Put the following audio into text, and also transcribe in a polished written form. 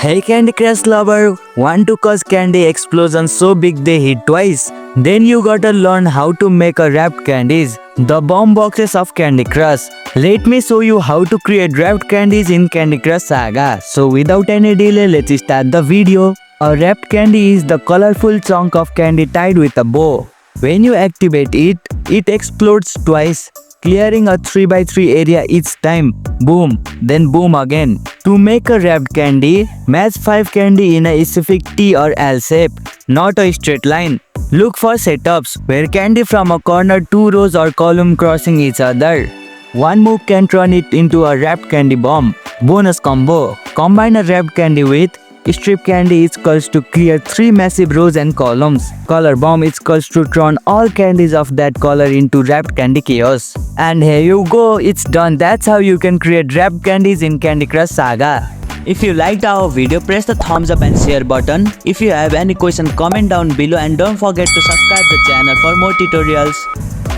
Hey Candy Crush lover, want to cause candy explosion so big they hit twice? Then you gotta learn how to make a wrapped candies, the bomb boxes of Candy Crush. Let me show you how to create wrapped candies in Candy Crush Saga. So without any delay, let's start the video. A wrapped candy is the colorful chunk of candy tied with a bow. When you activate it, it explodes twice, clearing a 3x3 area each time. Boom, then boom again. To make a wrapped candy, match 5 candy in a specific T or L shape, not a straight line. Look for setups where candy from a corner 2 rows or column crossing each other. One move can turn it into a wrapped candy bomb. Bonus combo. Combine a wrapped candy with strip candy is equals to clear 3 massive rows and columns. Color bomb is equals to turn all candies of that color into wrapped candy chaos. And here you go, it's done. That's how you can create wrapped candies in Candy Crush Saga. If you liked our video, press the thumbs up and share button. If you have any question, comment down below and don't forget to subscribe the channel for more tutorials.